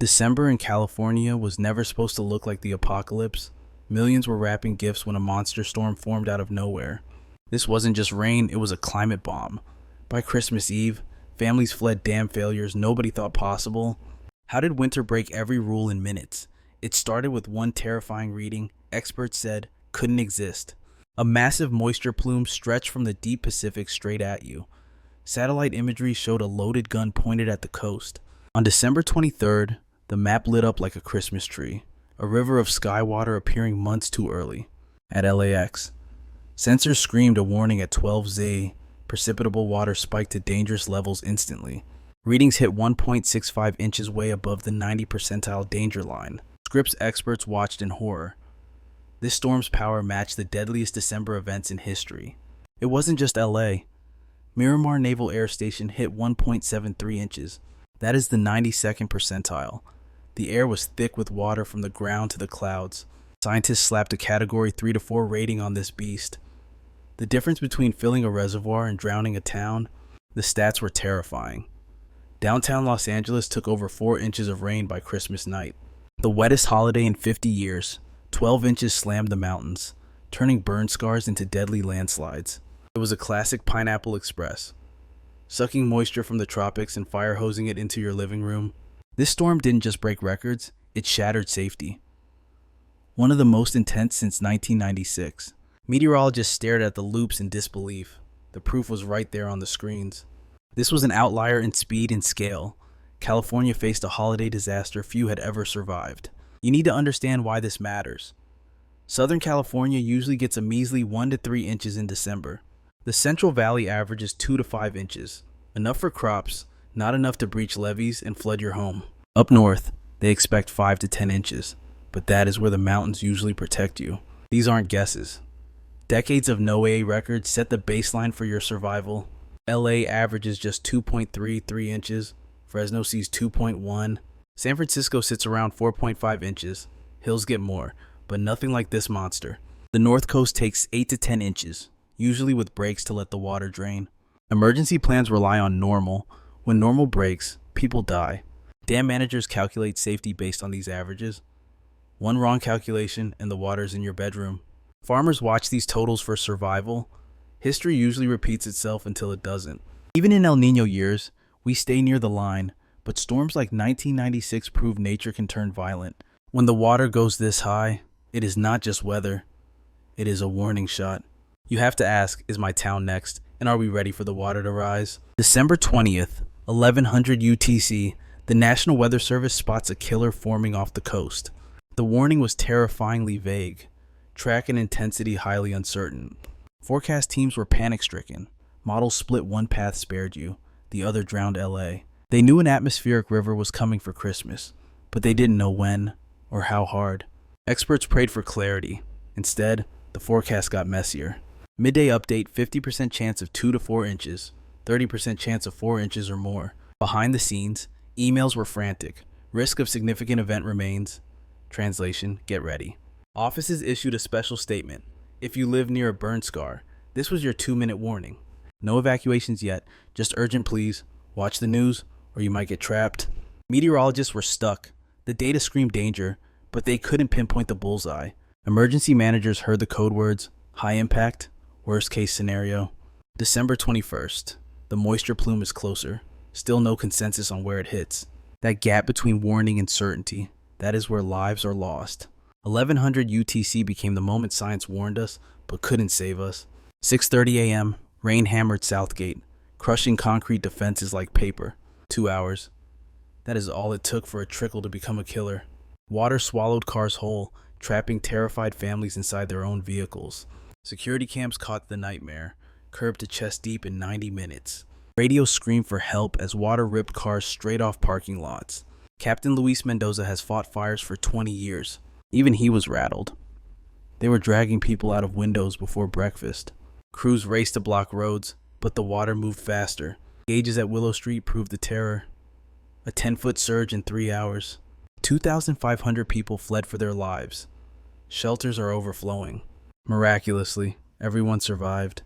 December in California was never supposed to look like the apocalypse. Millions were wrapping gifts when a monster storm formed out of nowhere. This wasn't just rain, it was a climate bomb. By Christmas Eve, families fled dam failures nobody thought possible. How did winter break every rule in minutes? It started with one terrifying reading experts said couldn't exist. A massive moisture plume stretched from the deep Pacific straight at you. Satellite imagery showed a loaded gun pointed at the coast. On December 23rd, the map lit up like a Christmas tree, a river of sky water appearing months too early. At LAX, sensors screamed a warning at 12 Z. Precipitable water spiked to dangerous levels instantly. Readings hit 1.65 inches way above the 90 percentile danger line. Scripps experts watched in horror. This storm's power matched the deadliest December events in history. It wasn't just LA. Miramar Naval Air Station hit 1.73 inches. That is the 92nd percentile. The air was thick with water from the ground to the clouds. Scientists slapped a category 3 to 4 rating on this beast. The difference between filling a reservoir and drowning a town, the stats were terrifying. Downtown Los Angeles took over 4 inches of rain by Christmas night. The wettest holiday in 50 years, 12 inches slammed the mountains, turning burn scars into deadly landslides. It was a classic Pineapple Express, sucking moisture from the tropics and fire hosing it into your living room. This storm didn't just break records, it shattered safety. One of the most intense since 1996. Meteorologists stared at the loops in disbelief. The proof was right there on the screens. This was an outlier in speed and scale. California faced a holiday disaster few had ever survived. You need to understand why this matters. Southern California usually gets a measly 1 to 3 inches in December. The Central Valley averages 2 to 5 inches. Enough for crops, not enough to breach levees and flood your home. Up north, they expect 5 to 10 inches, but that is where the mountains usually protect you. These aren't guesses. Decades of Nuome records set the baseline for your survival. LA averages just 2.33 inches. Fresno sees 2.1. San Francisco sits around 4.5 inches. Hills get more, but nothing like this monster. The North Coast takes 8 to 10 inches, usually with breaks to let the water drain. Emergency plans rely on normal. When normal breaks, people die. Dam managers calculate safety based on these averages. One wrong calculation and the water's in your bedroom. Farmers watch these totals for survival. History usually repeats itself until it doesn't. Even in El Niño years, we stay near the line, but storms like 1996 prove nature can turn violent. When the water goes this high, it is not just weather. It is a warning shot. You have to ask, is my town next? And are we ready for the water to rise? December 20th, 1100 UTC, the National Weather Service spots a killer forming off the coast. The warning was terrifyingly vague. Track and intensity highly uncertain. Forecast teams were panic-stricken. Models split one path spared you. The other drowned LA. They knew an atmospheric river was coming for Christmas, but they didn't know when or how hard. Experts prayed for clarity. Instead, the forecast got messier. Midday update, 50% chance of 2 to 4 inches, 30% chance of 4 inches or more. Behind the scenes, emails were frantic. Risk of significant event remains. Translation, get ready. Offices issued a special statement. If you live near a burn scar, this was your 2-minute warning. No evacuations yet, just urgent please. Watch the news, or you might get trapped. Meteorologists were stuck. The data screamed danger, but they couldn't pinpoint the bullseye. Emergency managers heard the code words, high impact, worst case scenario. December 21st. The moisture plume is closer. Still no consensus on where it hits. That gap between warning and certainty, that is where lives are lost. 1100 UTC became the moment science warned us, but couldn't save us. 6:30 a.m., rain hammered Southgate, crushing concrete defenses like paper. 2 hours. That is all it took for a trickle to become a killer. Water swallowed cars whole, trapping terrified families inside their own vehicles. Security cams caught the nightmare, curbed to chest deep in 90 minutes. Radio screamed for help as water ripped cars straight off parking lots. Captain Luis Mendoza has fought fires for 20 years. Even he was rattled. They were dragging people out of windows before breakfast. Crews raced to block roads, but the water moved faster. Gauges at Willow Street proved the terror. A 10-foot surge in 3 hours. 2,500 people fled for their lives. Shelters are overflowing. Miraculously, everyone survived.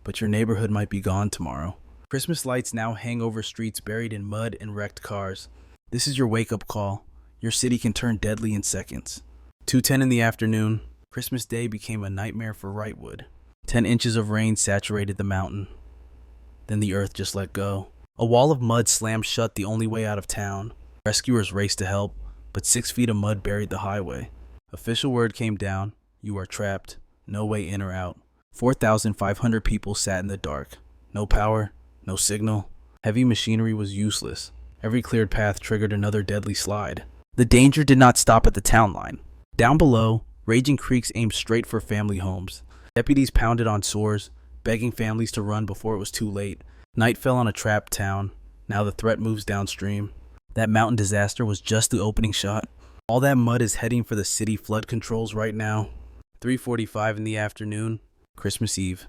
But your neighborhood might be gone tomorrow. Christmas lights now hang over streets buried in mud and wrecked cars. This is your wake-up call. Your city can turn deadly in seconds. 2:10 in the afternoon, Christmas Day became a nightmare for Wrightwood. 10 inches of rain saturated the mountain. Then the earth just let go. A wall of mud slammed shut the only way out of town. Rescuers raced to help, but 6 feet of mud buried the highway. Official word came down: you are trapped. No way in or out. 4,500 people sat in the dark. No power, no signal. Heavy machinery was useless. Every cleared path triggered another deadly slide. The danger did not stop at the town line. Down below, raging creeks aimed straight for family homes. Deputies pounded on sores, begging families to run before it was too late. Night fell on a trapped town. Now the threat moves downstream. That mountain disaster was just the opening shot. All that mud is heading for the city flood controls right now. 3:45 in the afternoon, Christmas Eve.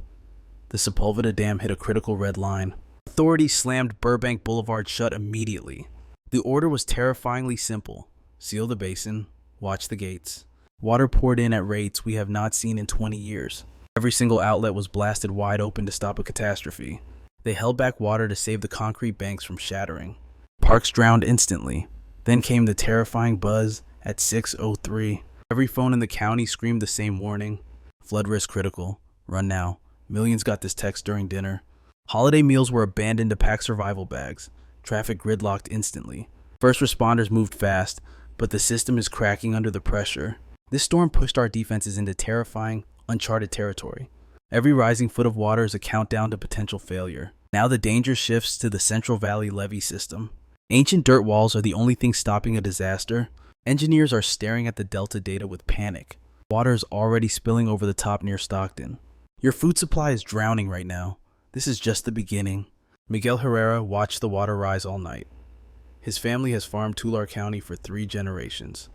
The Sepulveda Dam hit a critical red line. Authorities slammed Burbank Boulevard shut immediately. The order was terrifyingly simple: seal the basin, watch the gates. Water poured in at rates we have not seen in 20 years. Every single outlet was blasted wide open to stop a catastrophe. They held back water to save the concrete banks from shattering. Parks drowned instantly. Then came the terrifying buzz at 6:03. Every phone in the county screamed the same warning: flood risk critical, run now. Millions got this text during dinner. Holiday meals were abandoned to pack survival bags. Traffic gridlocked instantly. First responders moved fast, but the system is cracking under the pressure. This storm pushed our defenses into terrifying, uncharted territory. Every rising foot of water is a countdown to potential failure. Now the danger shifts to the Central Valley levee system. Ancient dirt walls are the only thing stopping a disaster. Engineers are staring at the Delta data with panic. Water is already spilling over the top near Stockton. Your food supply is drowning right now. This is just the beginning. Miguel Herrera watched the water rise all night. His family has farmed Tulare County for 3 generations.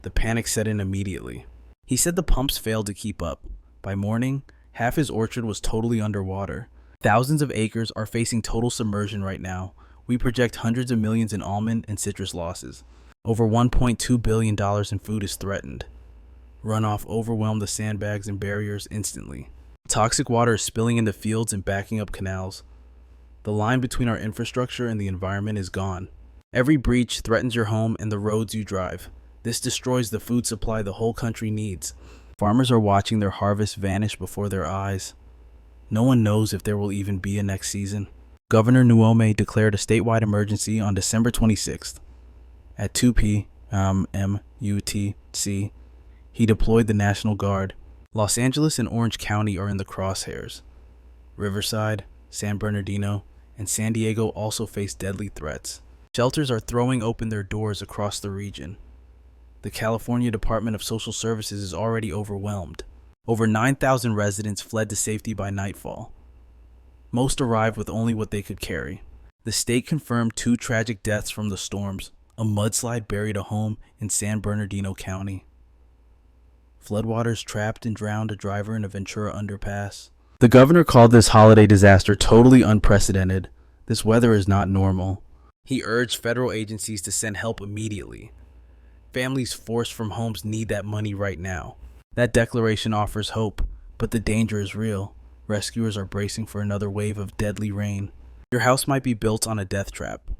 The panic set in immediately. He said the pumps failed to keep up. By morning, half his orchard was totally underwater. Thousands of acres are facing total submersion right now. We project hundreds of millions in almond and citrus losses. Over $1.2 billion in food is threatened. Runoff overwhelmed the sandbags and barriers instantly. Toxic water is spilling into fields and backing up canals. The line between our infrastructure and the environment is gone. Every breach threatens your home and the roads you drive. This destroys the food supply the whole country needs. Farmers are watching their harvest vanish before their eyes. No one knows if there will even be a next season. Governor Nuome declared a statewide emergency on December 26th. At 2 p.m. UTC, he deployed the National Guard. Los Angeles and Orange County are in the crosshairs. Riverside, San Bernardino, and San Diego also face deadly threats. Shelters are throwing open their doors across the region. The California Department of Social Services is already overwhelmed. Over 9,000 residents fled to safety by nightfall. Most arrived with only what they could carry. The state confirmed 2 tragic deaths from the storms. A mudslide buried a home in San Bernardino County. Floodwaters trapped and drowned a driver in a Ventura underpass. The governor called this holiday disaster totally unprecedented. This weather is not normal. He urged federal agencies to send help immediately. Families forced from homes need that money right now. That declaration offers hope, but the danger is real. Rescuers are bracing for another wave of deadly rain. Your house might be built on a death trap.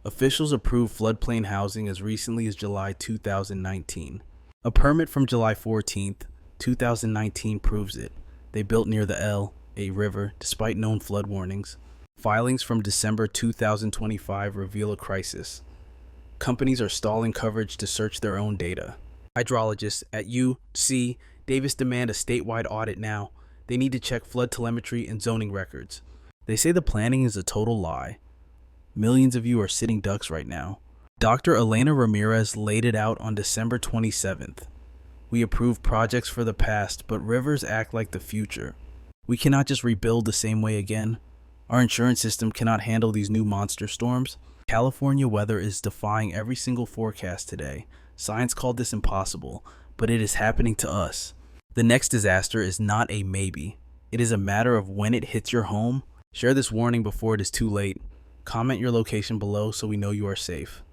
Officials approved floodplain housing as recently as July 2019. A permit from July 14, 2019 proves it. They built near the L, a river, despite known flood warnings. Filings from December 2025 reveal a crisis. Companies are stalling coverage to search their own data. Hydrologists at UC Davis demand a statewide audit now. They need to check flood telemetry and zoning records. They say the planning is a total lie. Millions of you are sitting ducks right now. Dr. Elena Ramirez laid it out on December 27th. We approve projects for the past, but rivers act like the future. We cannot just rebuild the same way again. Our insurance system cannot handle these new monster storms. California weather is defying every single forecast today. Science called this impossible, but it is happening to us. The next disaster is not a maybe. It is a matter of when it hits your home. Share this warning before it is too late. Comment your location below so we know you are safe.